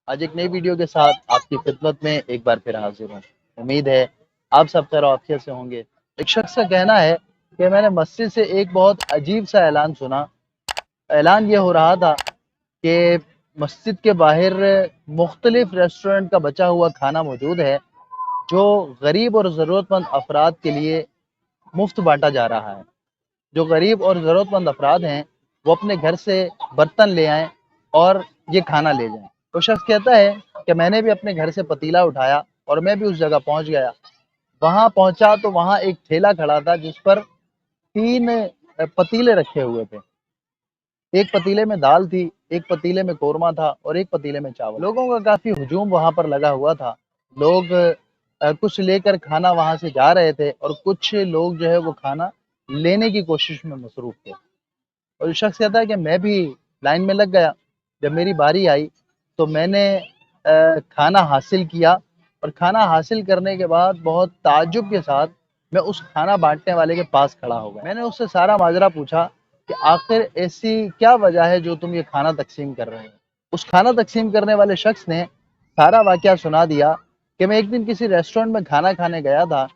آج ایک نئی ویڈیو کے ساتھ آپ کی خدمت میں ایک بار پھر حاضر ہوں۔ امید ہے آپ سب خیر و عافیت سے ہوں گے۔ ایک شخص کا کہنا ہے کہ میں نے مسجد سے ایک بہت عجیب سا اعلان سنا۔ اعلان یہ ہو رہا تھا کہ مسجد کے باہر مختلف ریسٹورنٹ کا بچا ہوا کھانا موجود ہے جو غریب اور ضرورت مند افراد کے لیے مفت بانٹا جا رہا ہے۔ جو غریب اور ضرورت مند افراد ہیں وہ اپنے گھر سے برتن لے آئیں اور یہ کھانا لے جائیں۔ وہ شخص کہتا ہے کہ میں نے بھی اپنے گھر سے پتیلا اٹھایا اور میں بھی اس جگہ پہنچ گیا۔ وہاں پہنچا تو وہاں ایک ٹھیلا کھڑا تھا جس پر 3 پتیلے رکھے ہوئے تھے۔ ایک پتیلے میں دال تھی، ایک پتیلے میں قورمہ تھا اور ایک پتیلے میں چاول۔ لوگوں کا کافی ہجوم وہاں پر لگا ہوا تھا۔ لوگ کچھ لے کر کھانا وہاں سے جا رہے تھے اور کچھ لوگ جو ہے وہ کھانا لینے کی کوشش میں مصروف تھے۔ اور شخص کہتا ہے کہ میں بھی لائن میں لگ گیا۔ جب میری باری آئی تو میں نے کھانا حاصل کیا اور کھانا حاصل کرنے کے بعد بہت تعجب کے ساتھ میں اس کھانا بانٹنے والے کے پاس کھڑا ہو گیا۔ میں نے اس سے سارا ماجرا پوچھا کہ آخر ایسی کیا وجہ ہے جو تم یہ کھانا تقسیم کر رہے ہو۔ اس کھانا تقسیم کرنے والے شخص نے سارا واقعہ سنا دیا کہ میں ایک دن کسی ریسٹورنٹ میں کھانا کھانے گیا تھا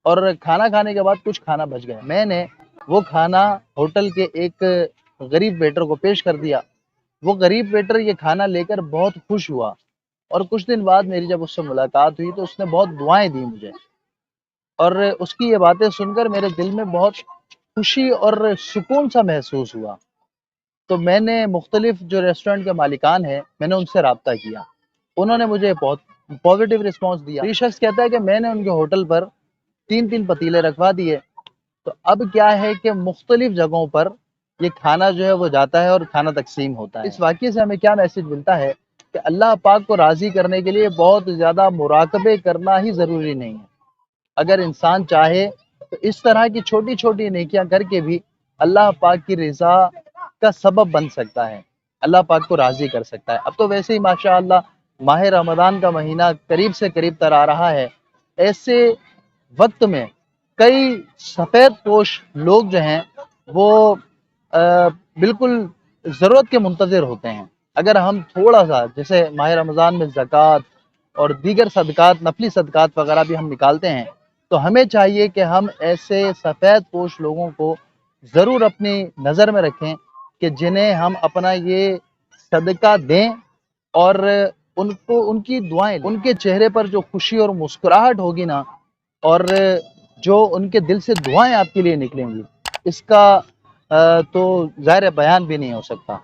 اور کھانا کھانے کے بعد کچھ کھانا بچ گیا۔ میں نے وہ کھانا ہوٹل کے ایک غریب ویٹر کو پیش کر دیا۔ وہ غریب ویٹر یہ کھانا لے کر بہت خوش ہوا اور کچھ دن بعد میری جب اس سے ملاقات ہوئی تو اس نے بہت دعائیں دی مجھے، اور اس کی یہ باتیں سن کر میرے دل میں بہت خوشی اور سکون سا محسوس ہوا۔ تو میں نے مختلف جو ریسٹورنٹ کے مالکان ہیں میں نے ان سے رابطہ کیا، انہوں نے مجھے بہت پازیٹیو رسپانس دیا۔ یہ شخص کہتا ہے کہ میں نے ان کے ہوٹل پر 3 پتیلے رکھوا دیے، تو اب کیا ہے کہ مختلف جگہوں پر یہ کھانا جو ہے وہ جاتا ہے اور کھانا تقسیم ہوتا ہے۔ اس واقعے سے ہمیں کیا میسج ملتا ہے کہ اللہ پاک کو راضی کرنے کے لیے بہت زیادہ مراقبے کرنا ہی ضروری نہیں ہے۔ اگر انسان چاہے تو اس طرح کی چھوٹی چھوٹی نیکیاں کر کے بھی اللہ پاک کی رضا کا سبب بن سکتا ہے، اللہ پاک کو راضی کر سکتا ہے۔ اب تو ویسے ہی ماشاءاللہ ماہ رمضان کا مہینہ قریب سے قریب تر آ رہا ہے۔ ایسے وقت میں کئی سفید پوش لوگ جو ہیں وہ بالکل ضرورت کے منتظر ہوتے ہیں۔ اگر ہم تھوڑا سا جیسے ماہ رمضان میں زکوٰۃ اور دیگر صدقات، نفلی صدقات وغیرہ بھی ہم نکالتے ہیں، تو ہمیں چاہیے کہ ہم ایسے سفید پوش لوگوں کو ضرور اپنی نظر میں رکھیں کہ جنہیں ہم اپنا یہ صدقہ دیں اور ان کی دعائیں، ان کے چہرے پر جو خوشی اور مسکراہٹ ہوگی نا، اور جو ان کے دل سے دعائیں آپ کے لیے نکلیں گی، اس کا تو ظاہر بیان بھی نہیں ہو سکتا۔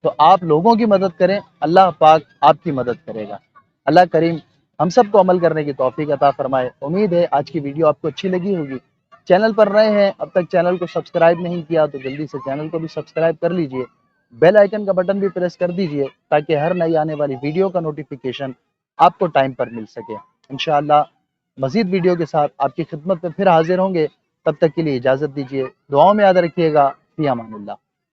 تو آپ لوگوں کی مدد کریں، اللہ پاک آپ کی مدد کرے گا۔ اللہ کریم ہم سب کو عمل کرنے کی توفیق عطا فرمائے۔ امید ہے آج کی ویڈیو آپ کو اچھی لگی ہوگی۔ چینل پر نئے ہیں، اب تک چینل کو سبسکرائب نہیں کیا تو جلدی سے چینل کو بھی سبسکرائب کر لیجئے، بیل آئیکن کا بٹن بھی پریس کر دیجئے تاکہ ہر نئی آنے والی ویڈیو کا نوٹیفیکیشن آپ کو ٹائم پر مل سکے۔ انشاءاللہ مزید ویڈیو کے ساتھ آپ کی خدمت میں پھر حاضر ہوں گے، تب تک کے لیے اجازت دیجیے، دعاؤں میں یاد رکھیے گا۔ فی امان اللہ۔